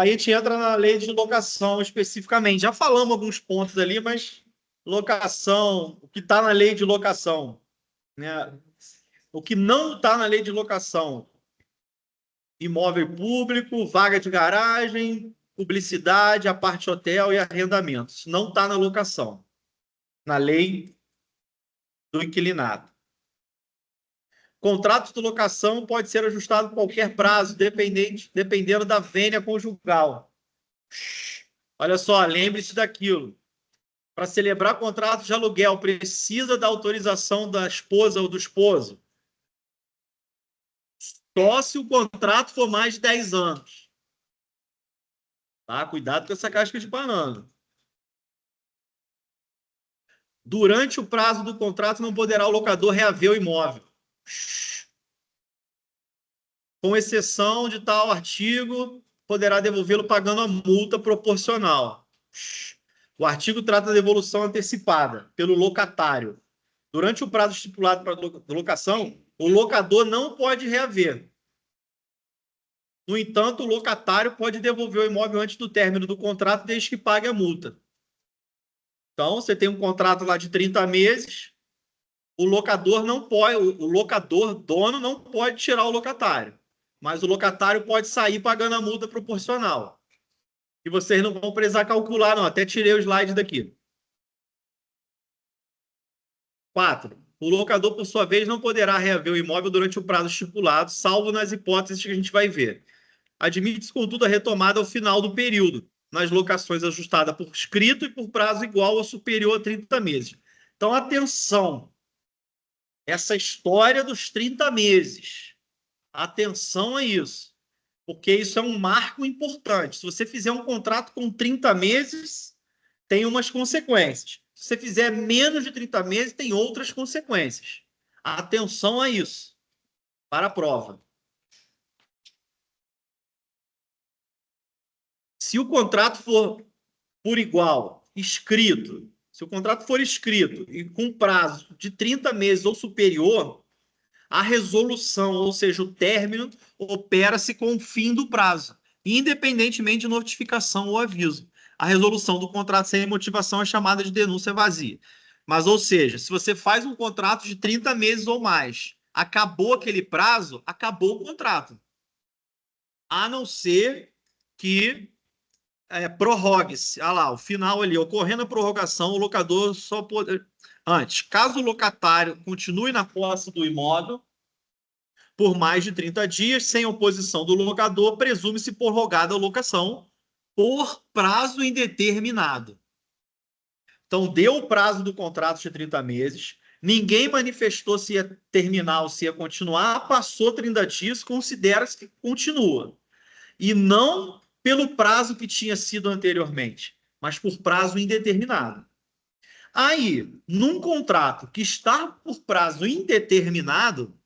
Aí a gente entra na lei de locação especificamente. Já falamos alguns pontos ali, mas locação, o que está na lei de locação, né? O que não está na lei de locação: imóvel público, vaga de garagem, publicidade, a parte hotel e arrendamento. Isso não está na locação, na lei do inquilinato. Contrato de locação pode ser ajustado por qualquer prazo, dependendo da vênia conjugal. Olha só, lembre-se daquilo. Para celebrar contrato de aluguel, precisa da autorização da esposa ou do esposo? Só se o contrato for mais de 10 anos. Tá? Cuidado com essa casca de banana. Durante o prazo do contrato, não poderá o locador reaver o imóvel, com exceção de tal artigo, poderá devolvê-lo pagando a multa proporcional. O artigo trata da devolução antecipada pelo locatário. Durante o prazo estipulado para a locação, o locador não pode reaver. No entanto, o locatário pode devolver o imóvel antes do término do contrato, desde que pague a multa. Então, você tem um contrato lá de 30 meses, o locador não pode, o locador, dono, não pode tirar o locatário, mas o locatário pode sair pagando a multa proporcional. E vocês não vão precisar calcular, não. Até tirei o slide daqui. 4. O locador, por sua vez, não poderá reaver o imóvel durante o prazo estipulado, salvo nas hipóteses que a gente vai ver. Admite-se, contudo, a retomada ao final do período, nas locações ajustadas por escrito e por prazo igual ou superior a 30 meses. Então, atenção. Essa história dos 30 meses. Atenção a isso. Porque isso é um marco importante. Se você fizer um contrato com 30 meses, tem umas consequências. Se você fizer menos de 30 meses, tem outras consequências. Atenção a isso. Para a prova. Se o contrato for por igual, escrito, se o contrato for escrito e com prazo de 30 meses ou superior, a resolução, ou seja, o término, opera-se com o fim do prazo, independentemente de notificação ou aviso. A resolução do contrato sem motivação é chamada de denúncia vazia. Mas, ou seja, se você faz um contrato de 30 meses ou mais, acabou aquele prazo, acabou o contrato. A não ser que prorrogue-se. Ah lá, o final ali, ocorrendo a prorrogação, o locador só pode. Antes, caso o locatário continue na posse do imóvel por mais de 30 dias, sem oposição do locador, presume-se prorrogada a locação por prazo indeterminado. Então, deu o prazo do contrato de 30 meses, ninguém manifestou se ia terminar ou se ia continuar, passou 30 dias, considera-se que continua. E não pelo prazo que tinha sido anteriormente, mas por prazo indeterminado. Aí, num contrato que está por prazo indeterminado,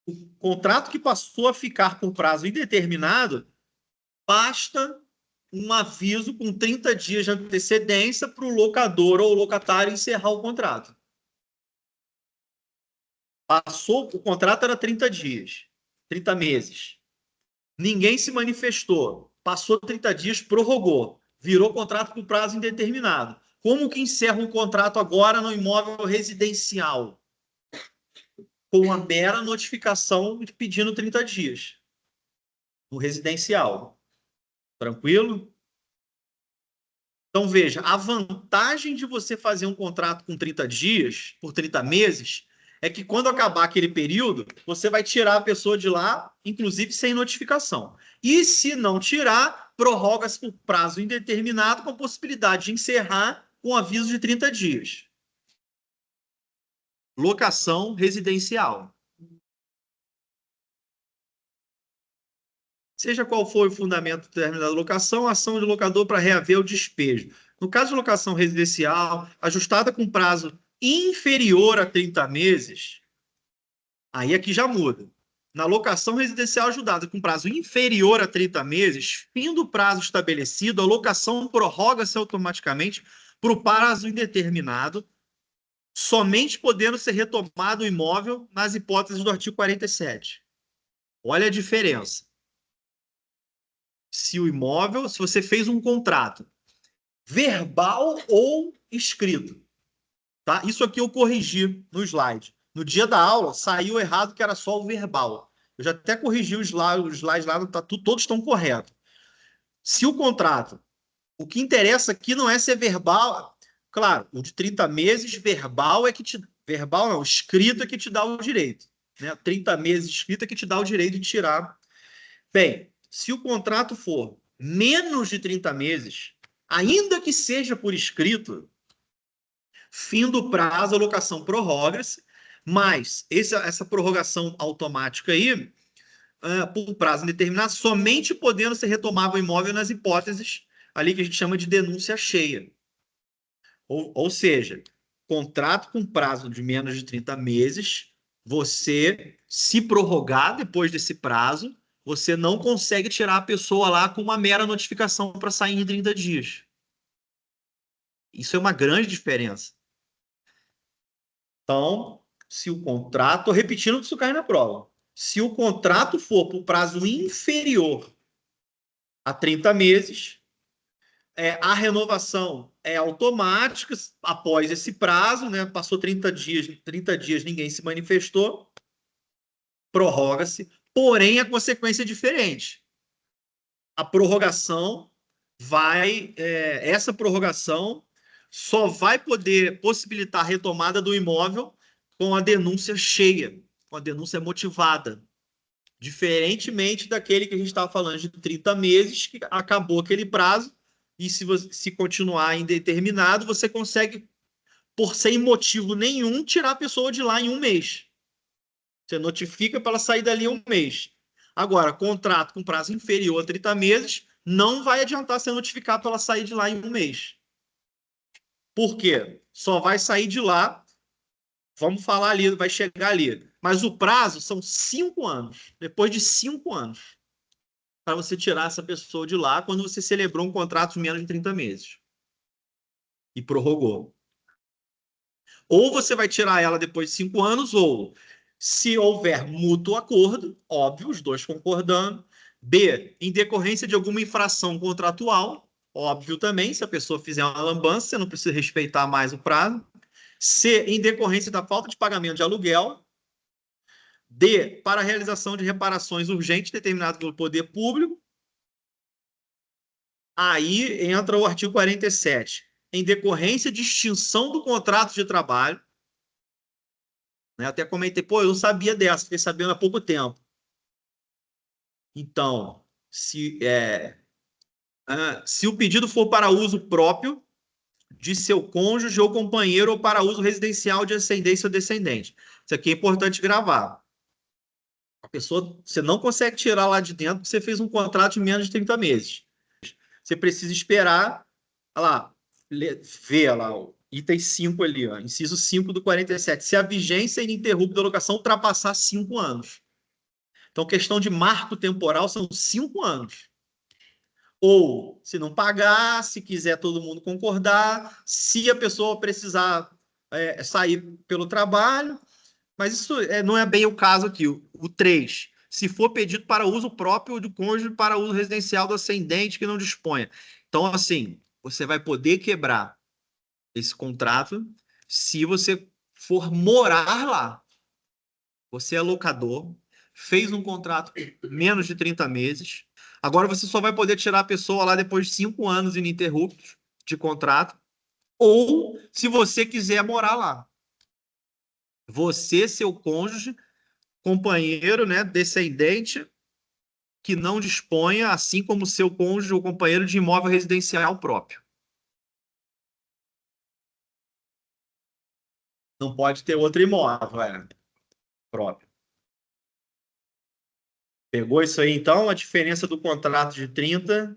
o contrato que passou a ficar por prazo indeterminado, basta um aviso com 30 dias de antecedência para o locador ou locatário encerrar o contrato. Passou, o contrato era 30 dias, 30 meses. Ninguém se manifestou. Passou 30 dias, prorrogou. Virou contrato por prazo indeterminado. Como que encerra um contrato agora no imóvel residencial? Com a mera notificação pedindo 30 dias. No residencial. Tranquilo? Então, veja, a vantagem de você fazer um contrato com 30 dias, por 30 meses, é que quando acabar aquele período, você vai tirar a pessoa de lá, inclusive sem notificação. E se não tirar, prorroga-se por prazo indeterminado, com a possibilidade de encerrar com aviso de 30 dias. Locação residencial. Seja qual for o fundamento do término da locação, ação de locador para reaver o despejo. No caso de locação residencial, ajustada com prazo inferior a 30 meses, aí aqui já muda. Na locação residencial ajudada com prazo inferior a 30 meses, fim do prazo estabelecido, a locação prorroga-se automaticamente para o prazo indeterminado, somente podendo ser retomado o imóvel nas hipóteses do artigo 47. Olha a diferença. se o imóvel, se você fez um contrato verbal ou escrito, tá? Isso aqui eu corrigi no slide. No dia da aula, saiu errado que era só o verbal. Eu já até corrigi os slides lá, tá, todos estão corretos. Se o contrato, o que interessa aqui não é ser verbal, claro, o de 30 meses, verbal é que te. Verbal não, escrito é que te dá o direito. Né? 30 meses escrito é que te dá o direito de tirar. Bem, se o contrato for menos de 30 meses, ainda que seja por escrito, fim do prazo, a locação prorroga-se, mas essa prorrogação automática aí, por prazo indeterminado, somente podendo ser retomado o imóvel nas hipóteses ali que a gente chama de denúncia cheia. Ou seja, contrato com prazo de menos de 30 meses, você, se prorrogar depois desse prazo, você não consegue tirar a pessoa lá com uma mera notificação para sair em 30 dias. Isso é uma grande diferença. Então, se o contrato, estou repetindo que isso cai na prova. Se o contrato for por prazo inferior a 30 meses, a renovação é automática após esse prazo, né? Passou 30 dias ninguém se manifestou, prorroga-se, porém a consequência é diferente. A prorrogação essa prorrogação só vai poder possibilitar a retomada do imóvel com a denúncia cheia, com a denúncia motivada. Diferentemente daquele que a gente estava falando de 30 meses, que acabou aquele prazo, e se continuar indeterminado, você consegue, por sem motivo nenhum, tirar a pessoa de lá em um mês. Você notifica para ela sair dali em um mês. Agora, contrato com prazo inferior a 30 meses, não vai adiantar ser notificado para ela sair de lá em um mês. Por quê? Só vai sair de lá, vamos falar ali, vai chegar ali. Mas o prazo são 5 anos. Depois de 5 anos, para você tirar essa pessoa de lá quando você celebrou um contrato de menos de 30 meses e prorrogou. Ou você vai tirar ela depois de 5 anos, ou se houver mútuo acordo, óbvio, os dois concordando. B, em decorrência de alguma infração contratual, óbvio também, se a pessoa fizer uma lambança, você não precisa respeitar mais o prazo. C, em decorrência da falta de pagamento de aluguel. D, para a realização de reparações urgentes determinadas pelo poder público. Aí entra o artigo 47. Em decorrência de extinção do contrato de trabalho, né? Até comentei, pô, eu não sabia dessa, fiquei sabendo há pouco tempo. Então, se o pedido for para uso próprio de seu cônjuge ou companheiro ou para uso residencial de ascendência ou descendente. Isso aqui é importante gravar. A pessoa, você não consegue tirar lá de dentro porque você fez um contrato de menos de 30 meses. Você precisa esperar, olha lá, ver lá, o item 5 ali, ó, inciso 5 do 47. Se a vigência ininterrupta da locação ultrapassar 5 anos. Então, questão de marco temporal são 5 anos. Ou, se não pagar, se quiser todo mundo concordar, se a pessoa precisar sair pelo trabalho, mas isso não é bem o caso aqui. O 3, se for pedido para uso próprio do cônjuge para uso residencial do ascendente que não disponha. Então, assim, você vai poder quebrar esse contrato se você for morar lá. Você é locador, fez um contrato por menos de 30 meses, agora você só vai poder tirar a pessoa lá depois de 5 anos ininterruptos de contrato, ou se você quiser morar lá. Você, seu cônjuge, companheiro, né, descendente, que não disponha, assim como seu cônjuge ou companheiro, de imóvel residencial próprio. Não pode ter outro imóvel próprio. Pegou isso aí, então? A diferença do contrato de 30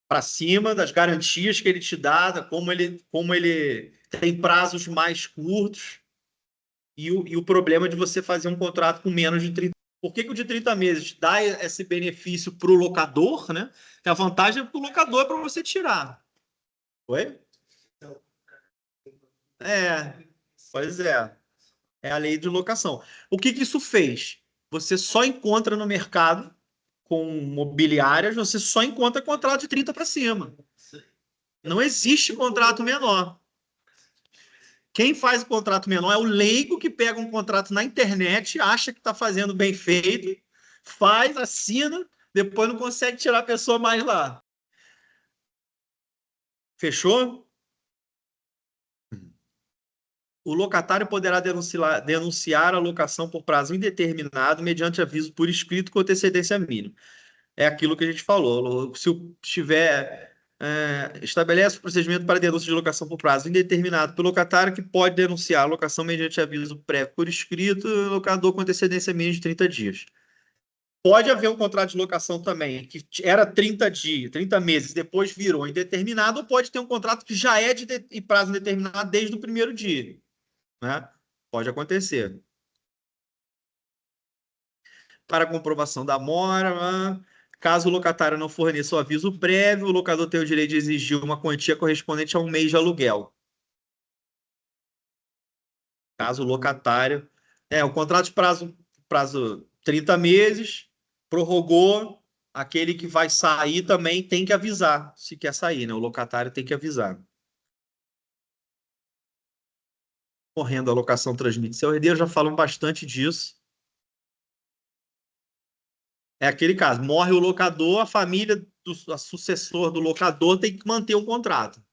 para cima, das garantias que ele te dá, como ele tem prazos mais curtos e o problema de você fazer um contrato com menos de 30. Por que o de 30 meses dá esse benefício para o locador, né? Que a vantagem é para o locador para você tirar. Oi? Pois é. É a lei de locação. O que isso fez? Você só encontra no mercado com mobiliárias, você só encontra contrato de 30 para cima. Não existe contrato menor. Quem faz o contrato menor é o leigo que pega um contrato na internet, acha que está fazendo bem feito, faz, assina, depois não consegue tirar a pessoa mais lá. Fechou? O locatário poderá denunciar a locação por prazo indeterminado mediante aviso por escrito com antecedência mínima. É aquilo que a gente falou. Se estiver estabelece o procedimento para denúncia de locação por prazo indeterminado pelo locatário, que pode denunciar a locação mediante aviso prévio por escrito, locador com antecedência mínima de 30 dias. Pode haver um contrato de locação também, que era 30 dias, 30 meses, depois virou indeterminado, ou pode ter um contrato que já é de prazo indeterminado desde o primeiro dia, né? Pode acontecer. Para comprovação da mora, caso o locatário não forneça o aviso prévio, o locador tem o direito de exigir uma quantia correspondente a um mês de aluguel. Caso o locatário. O contrato de prazo 30 meses, prorrogou, aquele que vai sair também tem que avisar se quer sair, né? O locatário tem que avisar. Correndo a locação transmite seu herdeiro, já falam bastante disso. É aquele caso, morre o locador, a família a sucessor do locador tem que manter o contrato.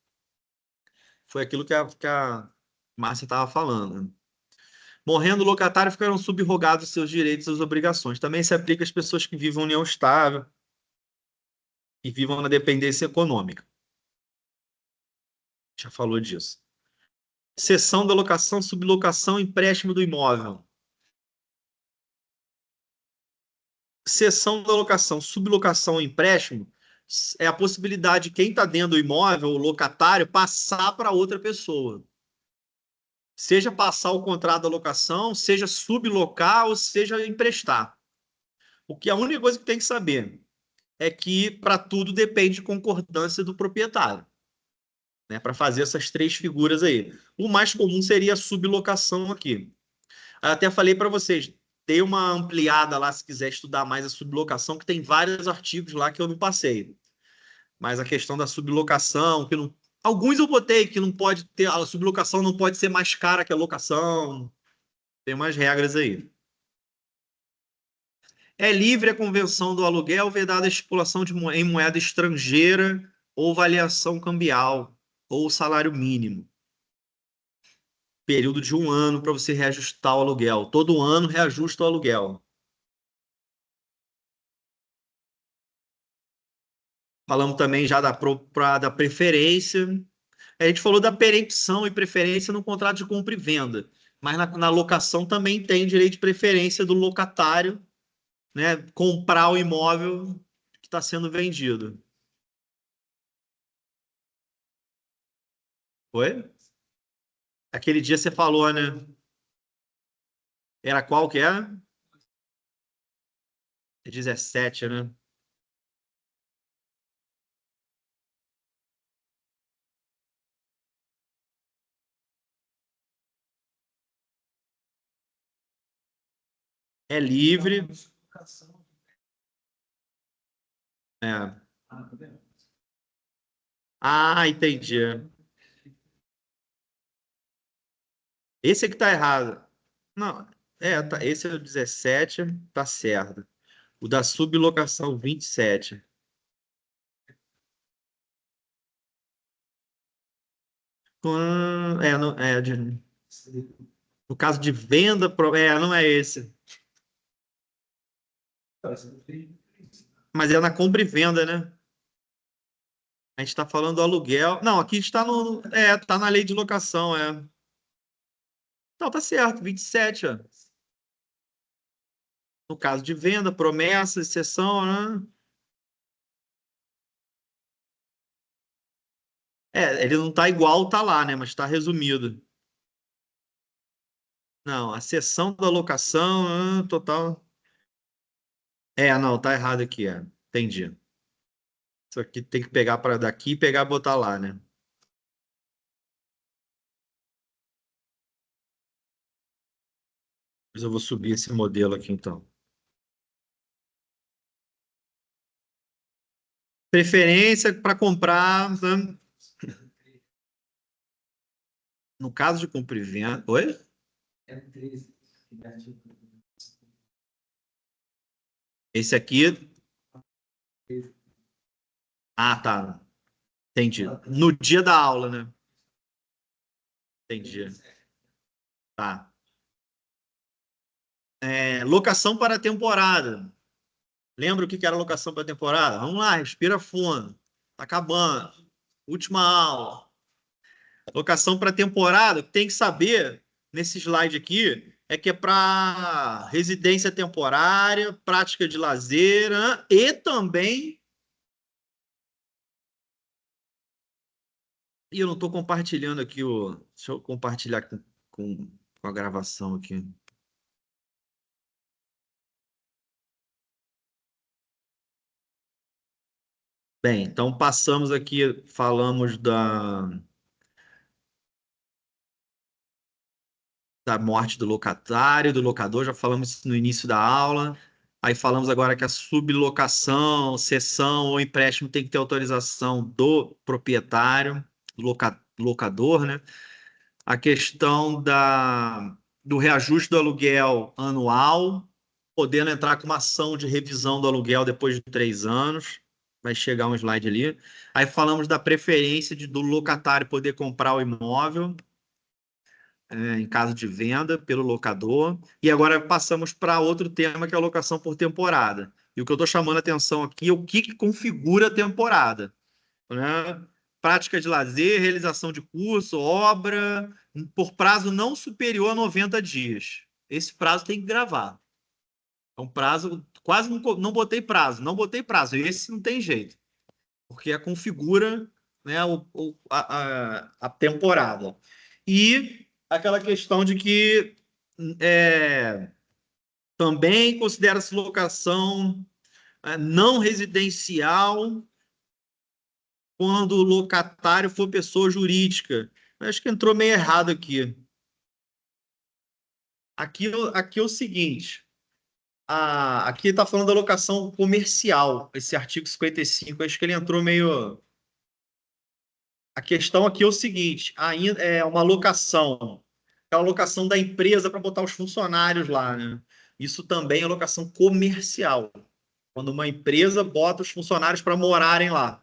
Foi aquilo que a Márcia estava falando. Morrendo o locatário, ficarão subrogados seus direitos e suas obrigações. Também se aplica às pessoas que vivam em união estável e vivam na dependência econômica. Já falou disso. Cessão da locação, sublocação, empréstimo do imóvel. Cessão da locação, sublocação, empréstimo é a possibilidade de quem está dentro do imóvel, o locatário, passar para outra pessoa. Seja passar o contrato da locação, seja sublocar ou seja emprestar. O que a única coisa que tem que saber é que para tudo depende de concordância do proprietário, né? Para fazer essas três figuras aí. O mais comum seria a sublocação aqui. Até falei para vocês, dei uma ampliada lá se quiser estudar mais a sublocação, que tem vários artigos lá que eu não passei. Mas a questão da sublocação, que não. Alguns eu botei que não pode ter, a sublocação não pode ser mais cara que a locação. Tem umas regras aí. É livre a conversão do aluguel, vedada a estipulação em moeda estrangeira ou variação cambial ou salário mínimo. Período de 1 ano para você reajustar o aluguel. Todo ano reajusta o aluguel. Falamos também já da preferência. A gente falou da perempção e preferência no contrato de compra e venda. Mas na locação também tem direito de preferência do locatário, né, comprar o imóvel que está sendo vendido. Foi? Aquele dia você falou, né? Era qual que é? É 17, né? É livre. É. Ah, entendi. Esse aqui tá errado. Não, esse é o 17, tá certo. O da sublocação 27. No caso de venda, não é esse. Mas é na compra e venda, né? A gente está falando do aluguel. Não, aqui está tá na lei de locação, é. Não, tá certo, 27, ó. No caso de venda, promessa, exceção, né? Ele não tá igual, tá lá, né? Mas está resumido. Não, a seção da locação, total. Não, tá errado aqui, é. Entendi. Isso aqui tem que pegar para daqui e pegar e botar lá, né? Mas eu vou subir esse modelo aqui, então. preferência para comprar, né? No caso de compra e venda. Oi? Esse aqui. Ah, tá. Entendi. No dia da aula, né? Entendi. Tá. Locação para temporada. Lembra o que era locação para temporada? Vamos lá, respira fundo. Tá acabando. Última aula. Locação para temporada, tem que saber nesse slide aqui é que é para residência temporária, prática de lazer, né? E também. E eu não estou compartilhando aqui o. Deixa eu compartilhar com a gravação aqui. Bem, então passamos aqui, falamos da morte do locatário, do locador, já falamos isso no início da aula. Aí falamos agora que a sublocação, cessão ou empréstimo tem que ter autorização do proprietário, locador, né? A questão do reajuste do aluguel anual, podendo entrar com uma ação de revisão do aluguel depois de 3 anos. Vai chegar um slide ali. Aí falamos da preferência do locatário poder comprar o imóvel em caso de venda pelo locador. E agora passamos para outro tema, que é a locação por temporada. E o que eu estou chamando a atenção aqui é o que configura a temporada, né? Prática de lazer, realização de curso, obra, por prazo não superior a 90 dias. Esse prazo tem que gravar. É um prazo, quase não botei prazo, não botei prazo. Esse não tem jeito, porque configura, né, a temporada. E aquela questão de que é, também considera-se locação não residencial quando o locatário for pessoa jurídica. Acho que entrou meio errado aqui. Aqui é o seguinte: aqui está falando da locação comercial, esse artigo 55. Acho que ele entrou meio. A questão aqui é o seguinte: ainda é uma locação, é a locação da empresa para botar os funcionários lá, né? Isso também é locação comercial, quando uma empresa bota os funcionários para morarem lá.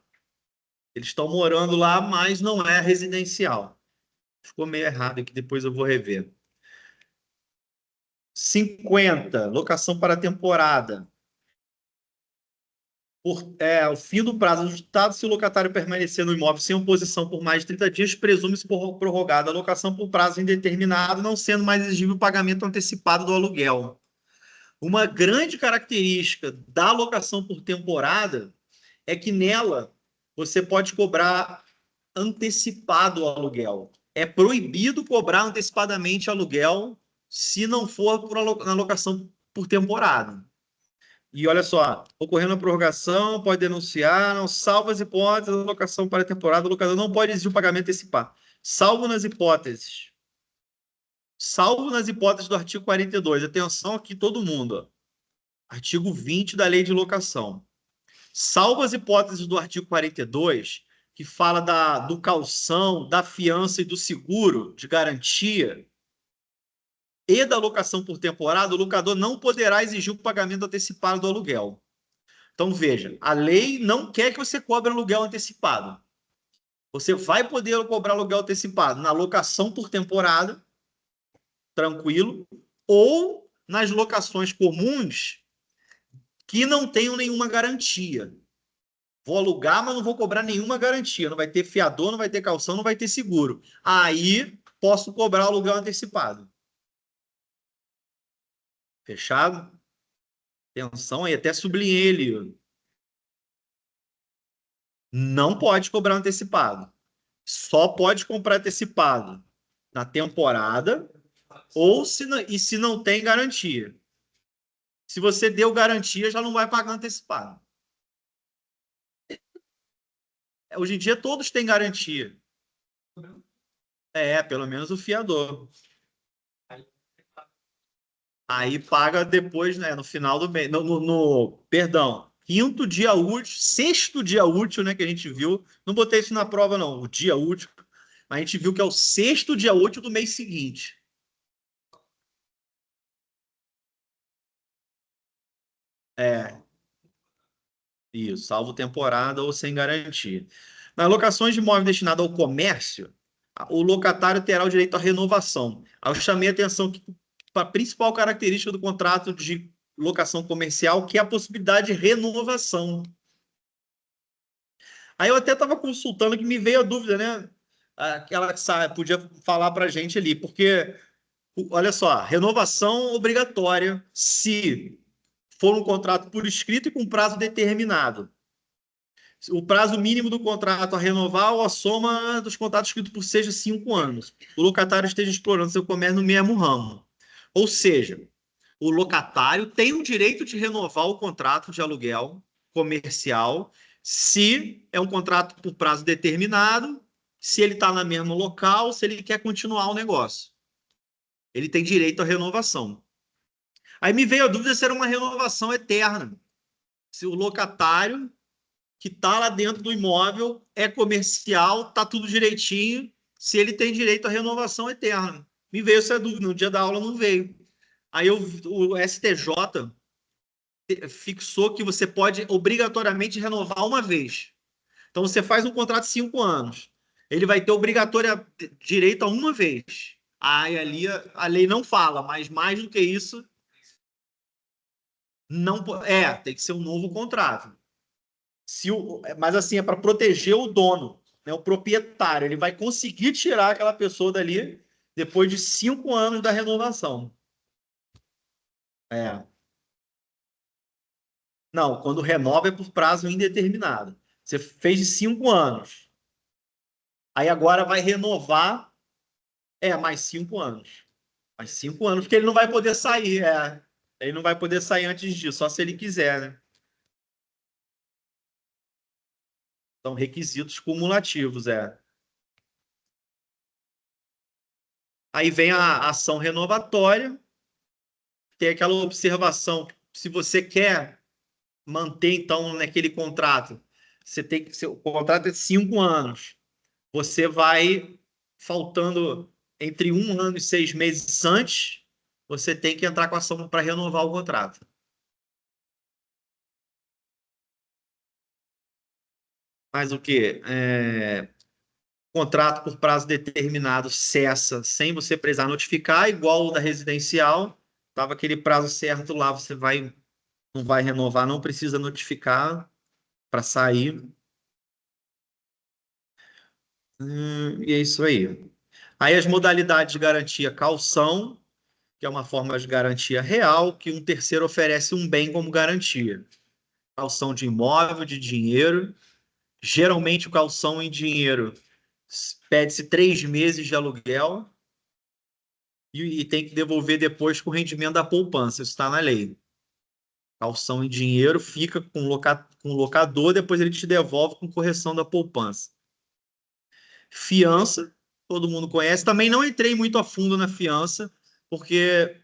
Eles estão morando lá, mas não é residencial. Ficou meio errado aqui, depois eu vou rever. 50, locação para temporada. O fim do prazo ajustado, se o locatário permanecer no imóvel sem oposição por mais de 30 dias, presume-se prorrogada a locação por prazo indeterminado, não sendo mais exigível o pagamento antecipado do aluguel. Uma grande característica da locação por temporada é que nela você pode cobrar antecipado o aluguel. É proibido cobrar antecipadamente aluguel se não for na locação por temporada. E olha só, ocorrendo a prorrogação, pode denunciar, não, salvo as hipóteses, a locação para a temporada, o locador não pode exigir o pagamento antecipado. Salvo nas hipóteses do artigo 42. Atenção aqui todo mundo. Ó. Artigo 20 da Lei de Locação. Salvo as hipóteses do artigo 42, que fala do calção, da fiança e do seguro de garantia, e da locação por temporada, o locador não poderá exigir o pagamento antecipado do aluguel. Então, veja, a lei não quer que você cobre aluguel antecipado. Você vai poder cobrar aluguel antecipado na locação por temporada, tranquilo, ou nas locações comuns que não tenham nenhuma garantia. Vou alugar, mas não vou cobrar nenhuma garantia. Não vai ter fiador, não vai ter calção, não vai ter seguro. Aí posso cobrar aluguel antecipado. Fechado? Atenção aí, até sublinhei ele. Não pode cobrar antecipado. Só pode comprar antecipado na temporada ou se não tem garantia. Se você deu garantia, já não vai pagar antecipado. Hoje em dia todos têm garantia. Pelo menos o fiador. Aí paga depois, né, no final do mês. Perdão, quinto dia útil, sexto dia útil, né, que a gente viu. Não botei isso na prova, não, o dia útil. Mas a gente viu que é o sexto dia útil do mês seguinte. É, isso, salvo temporada ou sem garantia. Nas locações de imóvel destinado ao comércio, o locatário terá o direito à renovação. Aí eu chamei a atenção que a principal característica do contrato de locação comercial, que é a possibilidade de renovação. Aí eu até estava consultando que me veio a dúvida, né? Aquela que podia falar para a gente ali, porque, olha só, renovação obrigatória se for um contrato por escrito e com prazo determinado. O prazo mínimo do contrato a renovar ou a soma dos contratos escritos por seja 5 anos. O locatário esteja explorando seu comércio no mesmo ramo. Ou seja, o locatário tem o direito de renovar o contrato de aluguel comercial se é um contrato por prazo determinado, se ele está no mesmo local, se ele quer continuar o negócio. Ele tem direito à renovação. Aí me veio a dúvida se era uma renovação eterna. Se o locatário que está lá dentro do imóvel é comercial, está tudo direitinho, se ele tem direito à renovação eterna. Me veio essa dúvida, no dia da aula não veio. Aí o STJ fixou que você pode obrigatoriamente renovar uma vez. Então você faz um contrato de 5 anos. Ele vai ter obrigatório direito a uma vez. Aí ali a lei não fala, mas mais do que isso, não tem que ser um novo contrato. Mas assim, é para proteger o dono, né, o proprietário. Ele vai conseguir tirar aquela pessoa dali depois de 5 anos da renovação. É. Não, quando renova é por prazo indeterminado. Você fez de 5 anos. Aí agora vai renovar, mais 5 anos. Mais 5 anos, porque ele não vai poder sair. Ele não vai poder sair antes disso, só se ele quiser, né? São requisitos cumulativos, é. Aí vem a ação renovatória, tem aquela observação. Se você quer manter, então, naquele contrato, você tem que. O contrato é de 5 anos. Você vai, faltando entre 1 ano e 6 meses antes, você tem que entrar com a ação para renovar o contrato. Mas o quê? Contrato por prazo determinado cessa sem você precisar notificar, igual o da residencial. Estava aquele prazo certo lá, você não vai renovar, não precisa notificar para sair. E é isso aí. Aí as modalidades de garantia: calção, que é uma forma de garantia real, que um terceiro oferece um bem como garantia. Calção de imóvel, de dinheiro. Geralmente o calção em dinheiro pede-se 3 meses de aluguel e tem que devolver depois com o rendimento da poupança. Isso está na lei. Calção em dinheiro fica com o locador, depois ele te devolve com correção da poupança. Fiança, todo mundo conhece. Também não entrei muito a fundo na fiança, porque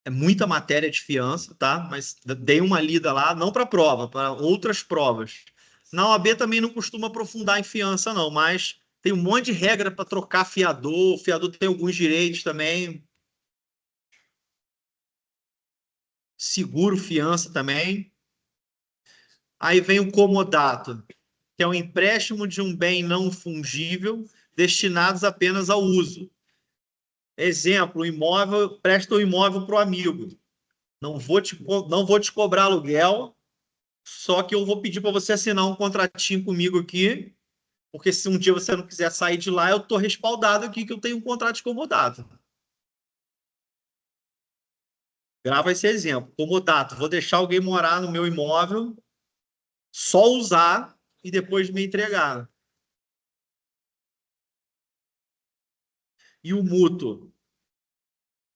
é muita matéria de fiança, tá? Mas dei uma lida lá, não para prova, para outras provas. Na OAB também não costuma aprofundar em fiança, não, mas tem um monte de regra para trocar fiador. O fiador tem alguns direitos também. Seguro fiança também. Aí vem o comodato, que é o empréstimo de um bem não fungível destinados apenas ao uso. Exemplo, o imóvel, presta o imóvel para o amigo. Não vou te cobrar aluguel, só que eu vou pedir para você assinar um contratinho comigo aqui, porque se um dia você não quiser sair de lá, eu estou respaldado aqui que eu tenho um contrato de comodato. Grava esse exemplo. Comodato, vou deixar alguém morar no meu imóvel, só usar e depois me entregar. E o mútuo?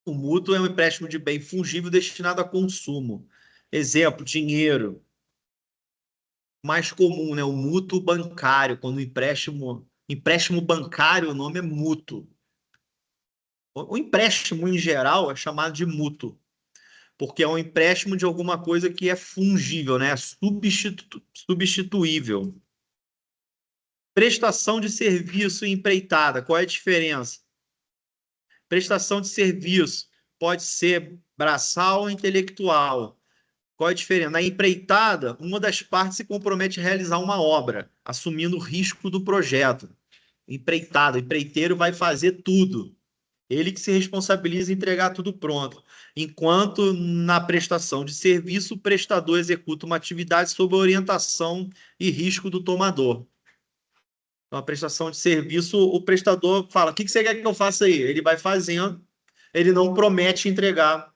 O mútuo é um empréstimo de bem fungível destinado a consumo. Exemplo, dinheiro. Mais comum, né? O mútuo bancário, quando o empréstimo bancário, o nome é mútuo. O empréstimo, em geral, é chamado de mútuo. porque é um empréstimo de alguma coisa que é fungível, né? Substituível. Prestação de serviço e empreitada, qual é a diferença? Prestação de serviço pode ser braçal ou intelectual. Qual é a diferença? Na empreitada, uma das partes se compromete a realizar uma obra, assumindo o risco do projeto. Empreitada, o empreiteiro vai fazer tudo. Ele que se responsabiliza em entregar tudo pronto. Enquanto na prestação de serviço, o prestador executa uma atividade sob a orientação e risco do tomador. Então, a prestação de serviço, o prestador fala: o que você quer que eu faça aí? Ele vai fazendo, ele não promete entregar.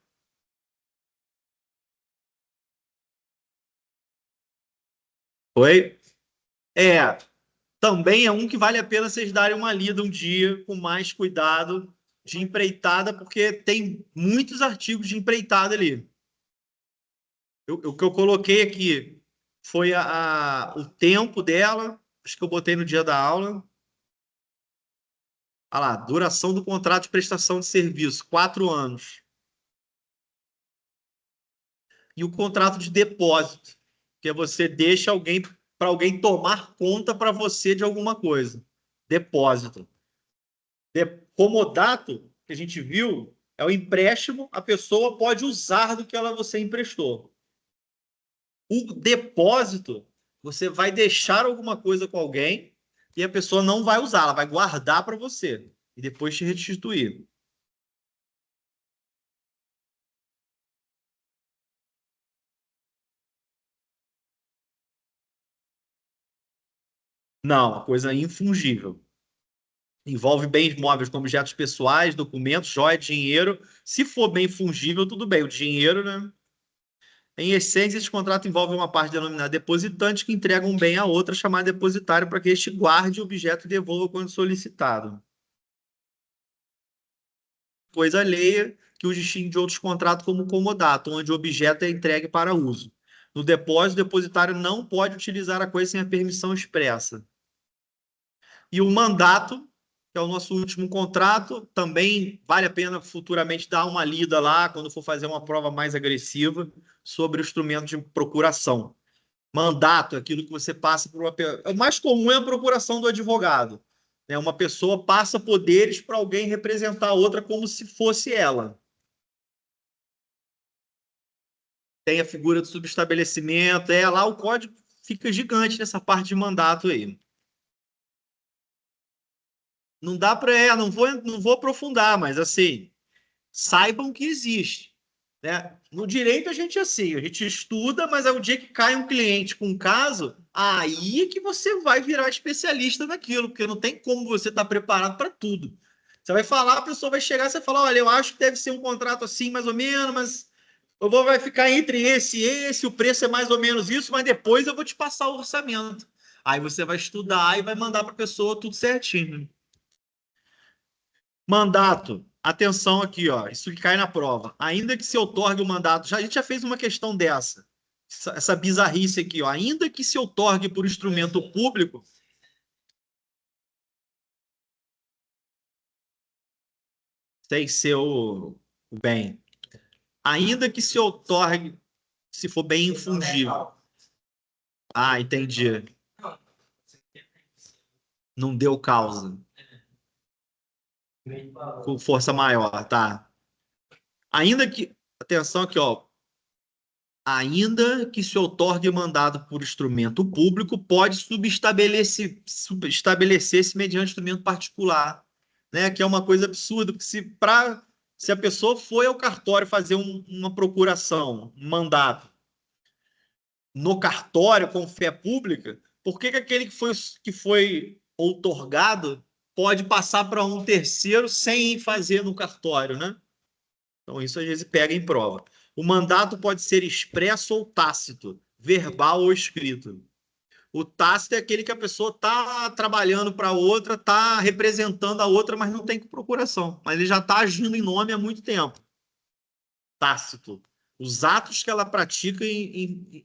Oi? É, também é um que vale a pena vocês darem uma lida um dia com mais cuidado de empreitada, porque tem muitos artigos de empreitada ali. O que eu coloquei aqui foi o tempo dela, acho que eu botei no dia da aula. Olha lá, duração do contrato de prestação de serviço, 4 anos. E o contrato de depósito, que é você deixa alguém para alguém tomar conta para você de alguma coisa. Depósito. Comodato, que a gente viu, é o empréstimo, a pessoa pode usar do que você emprestou. O depósito, você vai deixar alguma coisa com alguém e a pessoa não vai usar, ela vai guardar para você e depois te restituir. Não, coisa infungível. Envolve bens móveis como objetos pessoais, documentos, joia, dinheiro. Se for bem fungível, tudo bem. O dinheiro, né? Em essência, esse contrato envolve uma parte denominada depositante que entrega um bem a outra, chamada depositário, para que este guarde o objeto e devolva quando solicitado. Coisa alheia que os distingue de outros contratos como comodato, onde o objeto é entregue para uso. No depósito, o depositário não pode utilizar a coisa sem a permissão expressa. E o mandato, que é o nosso último contrato, também vale a pena futuramente dar uma lida lá, quando for fazer uma prova mais agressiva, sobre o instrumento de procuração. Mandato é aquilo que você passa por uma pessoa. O mais comum é a procuração do advogado. Né? Uma pessoa passa poderes para alguém representar a outra como se fosse ela. Tem a figura do subestabelecimento, lá o código fica gigante nessa parte de mandato aí. Não dá para, não vou aprofundar, mas assim, saibam que existe. Né? No direito a gente é assim, a gente estuda, mas é o dia que cai um cliente com um caso, aí é que você vai virar especialista naquilo, porque não tem como você estar preparado para tudo. Você vai falar, a pessoa vai chegar e você falar, olha, eu acho que deve ser um contrato assim, mais ou menos, mas vai ficar entre esse e esse, o preço é mais ou menos isso, mas depois eu vou te passar o orçamento. Aí você vai estudar e vai mandar para a pessoa tudo certinho. Mandato. Atenção aqui, ó. Isso que cai na prova. Ainda que se outorgue o mandato, a gente já fez uma questão dessa. Essa bizarrice aqui, ó. Ainda que se outorgue por instrumento público, sem ser o bem. Ainda que se outorgue, se for bem infungível. Ah, entendi. Não deu causa. Com força maior, tá. Ainda que. Atenção aqui, ó. Ainda que se outorgue mandado por instrumento público, pode subestabelecer-se mediante instrumento particular, né? Que é uma coisa absurda, porque se a pessoa foi ao cartório fazer uma procuração, um mandato no cartório com fé pública, por que aquele que foi outorgado pode passar para um terceiro sem fazer no cartório, né? Então, isso às vezes pega em prova. O mandato pode ser expresso ou tácito, verbal ou escrito. O tácito é aquele que a pessoa está trabalhando para a outra, está representando a outra, mas não tem procuração. Mas ele já está agindo em nome há muito tempo. Tácito. Os atos que ela pratica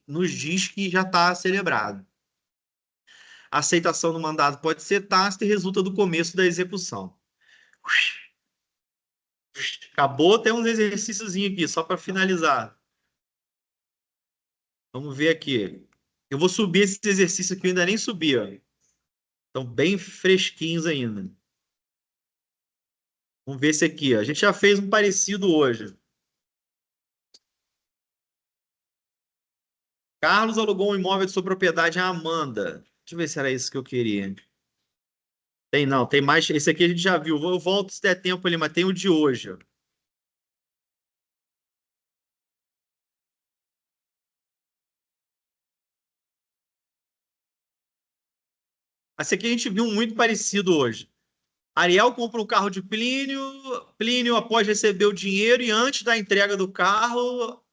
nos diz que já está celebrado. A aceitação do mandato pode ser tácita e resulta do começo da execução. Acabou, tem uns exercícios aqui, só para finalizar. Vamos ver aqui. Eu vou subir esse exercício aqui, eu ainda nem subi, ó. Estão bem fresquinhos ainda. Vamos ver esse aqui, ó. A gente já fez um parecido hoje. Carlos alugou um imóvel de sua propriedade a Amanda. Deixa eu ver se era isso que eu queria. Tem não, tem mais. Esse aqui a gente já viu. Eu volto se der tempo ali, mas tem o de hoje, ó. Esse aqui a gente viu um muito parecido hoje. Ariel compra um carro de Plínio. Plínio, após receber o dinheiro e antes da entrega do carro,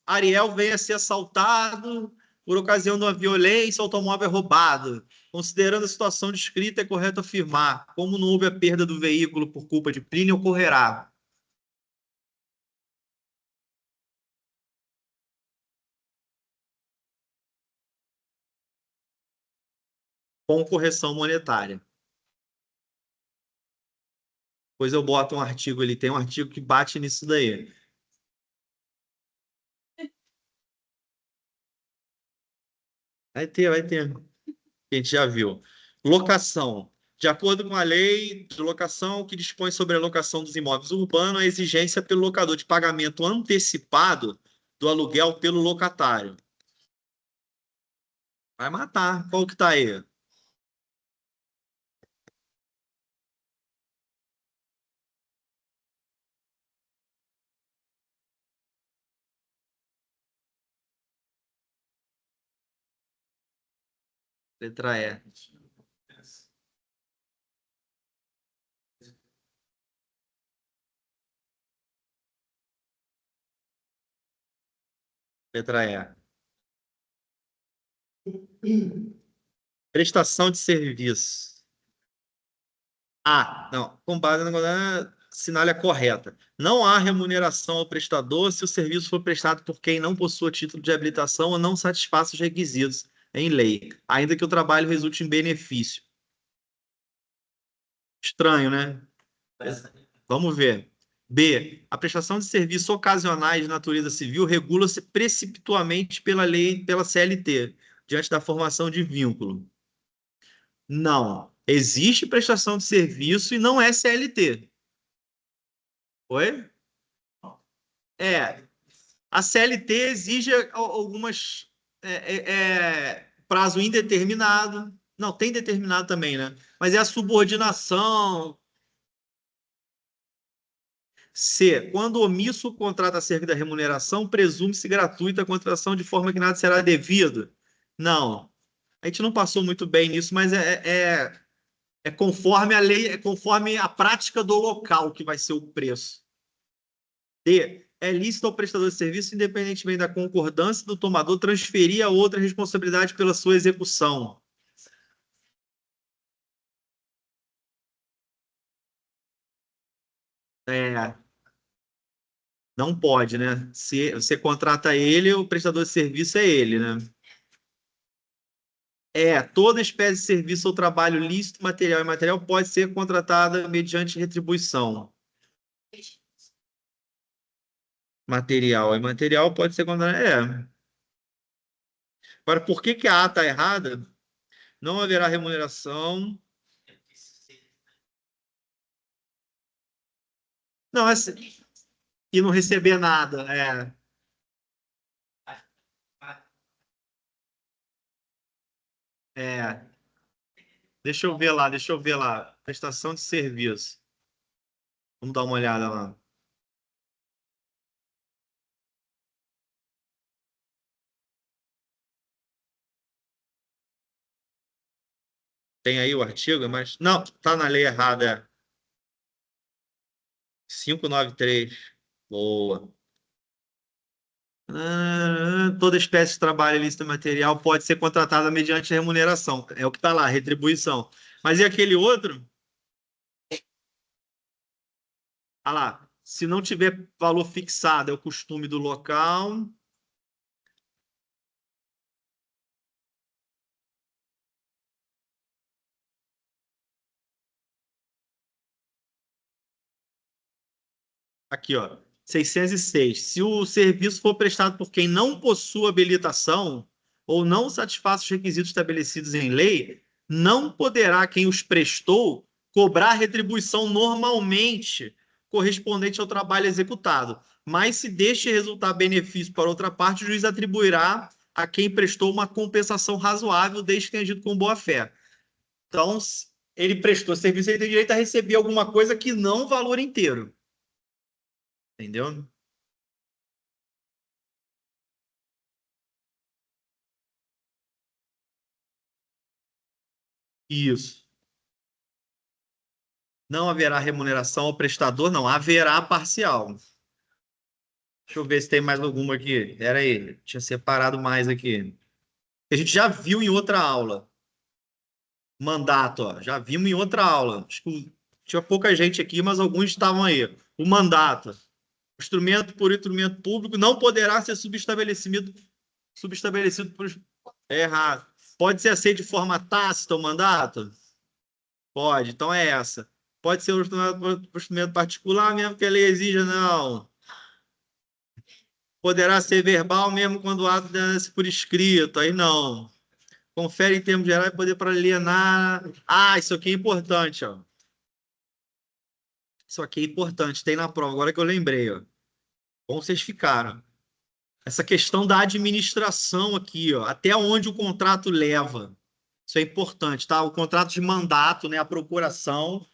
Ariel vem a ser assaltado por ocasião de uma violência, o automóvel é roubado. Considerando a situação descrita, é correto afirmar, como não houve a perda do veículo por culpa de Plínio, ocorrerá. Com correção monetária. Depois eu boto um artigo ali, tem um artigo que bate nisso daí. Vai ter, vai ter. A gente já viu. Locação. De acordo com a lei de locação que dispõe sobre a locação dos imóveis urbanos, a exigência pelo locador de pagamento antecipado do aluguel pelo locatário. Vai matar. Qual que tá aí? Letra E. Letra E. Prestação de serviço. Ah, não. Com base na assinale a correta. Não há remuneração ao prestador se o serviço for prestado por quem não possua título de habilitação ou não satisfaça os requisitos em lei, ainda que o trabalho resulte em benefício. Estranho, né? Vamos ver. B. A prestação de serviços ocasionais de natureza civil regula-se precipituamente pela lei, pela CLT, diante da formação de vínculo. Não. Existe prestação de serviço e não é CLT. Oi? É. A CLT exige algumas prazo indeterminado. Não, tem determinado também, né? Mas é a subordinação. C. Quando omisso o contrato acerca da remuneração, presume-se gratuita a contratação de forma que nada será devido. Não. A gente não passou muito bem nisso, mas é conforme a lei, é conforme a prática do local que vai ser o preço. D. É lícito ao prestador de serviço, independentemente da concordância do tomador, transferir a outra responsabilidade pela sua execução. É, não pode, né? Se você contrata ele, o prestador de serviço é ele, né? Toda espécie de serviço ou trabalho lícito, material e imaterial pode ser contratada mediante retribuição. Material e imaterial pode ser contratada. Agora, por que que a A está errada? Não haverá remuneração. Não, e não receber nada. É. Deixa eu ver lá, deixa eu ver lá. Prestação de serviço. Vamos dar uma olhada lá. Tem aí o artigo, mas. Não, tá na lei errada. 593. Boa. Toda espécie de trabalho ilícito material pode ser contratada mediante remuneração. É o que está lá, retribuição. Mas e aquele outro? Ah lá, se não tiver valor fixado, é o costume do local. Aqui, ó. 606. Se o serviço for prestado por quem não possui habilitação ou não satisfaça os requisitos estabelecidos em lei, não poderá quem os prestou cobrar retribuição normalmente correspondente ao trabalho executado. Mas se deste resultar benefício para outra parte, o juiz atribuirá a quem prestou uma compensação razoável, desde que tenha agido com boa-fé. Então, ele prestou serviço, ele tem direito a receber alguma coisa que não o valor inteiro. Entendeu? Isso. Não haverá remuneração ao prestador, não. Haverá parcial. Deixa eu ver se tem mais alguma aqui. Era aí. Tinha separado mais aqui. A gente já viu em outra aula. Mandato, ó. Já vimos em outra aula. Acho que tinha pouca gente aqui, mas alguns estavam aí. O mandato. O instrumento por instrumento público não poderá ser subestabelecido por. É errado. Pode ser aceito de forma tácita o mandato? Pode, então é essa. Pode ser um instrumento particular, mesmo que a lei exija, não. Poderá ser verbal, mesmo quando o ato deve por escrito, aí não. Confere em termos gerais poder para alienar. Ah, isso aqui é importante, ó. Isso aqui é importante, tem na prova, agora que eu lembrei, ó. Bom, vocês ficaram. Essa questão da administração aqui, ó, até onde o contrato leva. Isso é importante, tá? O contrato de mandato, né, a procuração.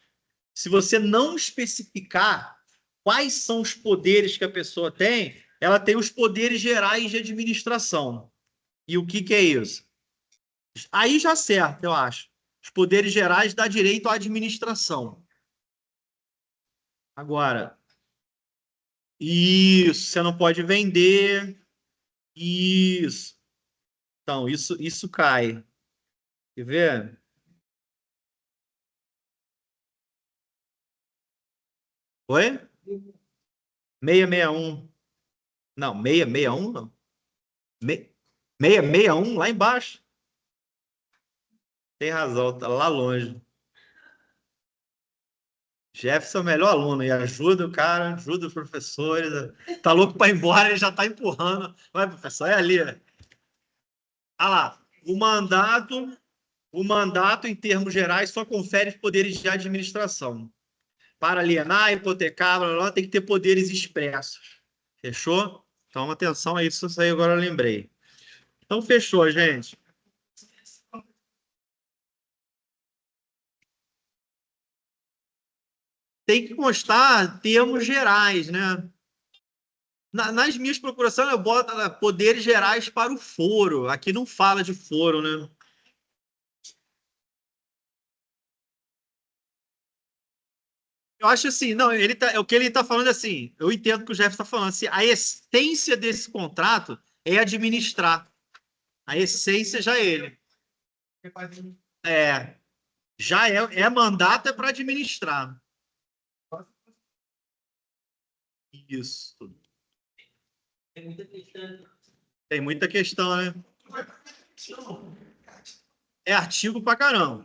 Se você não especificar quais são os poderes que a pessoa tem, ela tem os poderes gerais de administração. E o que que é isso? Aí já acerta, eu acho. Os poderes gerais dá direito à administração. Agora, isso, você não pode vender. Isso. Então, isso cai. Quer ver? Oi? 661. Não, 661 não. 661 lá embaixo. Tem razão, tá lá longe. Jefferson é o melhor aluno e ajuda o cara, ajuda os professores. Tá louco para ir embora, ele já tá empurrando. Vai, professor, é ali. Ah lá, o mandato, em termos gerais, só confere os poderes de administração. Para alienar, hipotecar, blá, blá, blá, tem que ter poderes expressos. Fechou? Então, atenção a isso aí agora eu lembrei. Então, fechou, gente. Tem que constar termos gerais, né? Nas minhas procurações, eu boto poderes gerais para o foro. Aqui não fala de foro, né? Eu acho assim, não, o que ele está falando é assim, eu entendo que o Jeff está falando assim, a essência desse contrato é administrar. A essência já é ele. É, já é mandato é para administrar. Isso. Tem muita questão, né? É artigo pra caramba.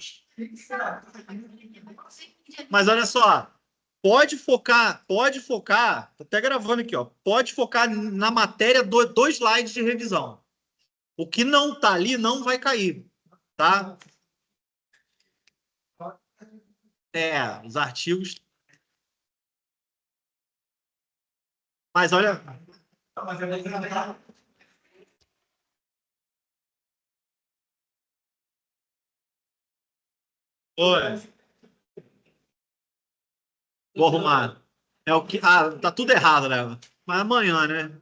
Mas olha só, pode focar, tô até gravando aqui, ó. Pode focar na matéria dois slides de revisão. O que não tá ali não vai cair, tá? É, os artigos. Mas olha. Oi, vou arrumar. É o que. Ah, tá tudo errado, né? Mas amanhã, né?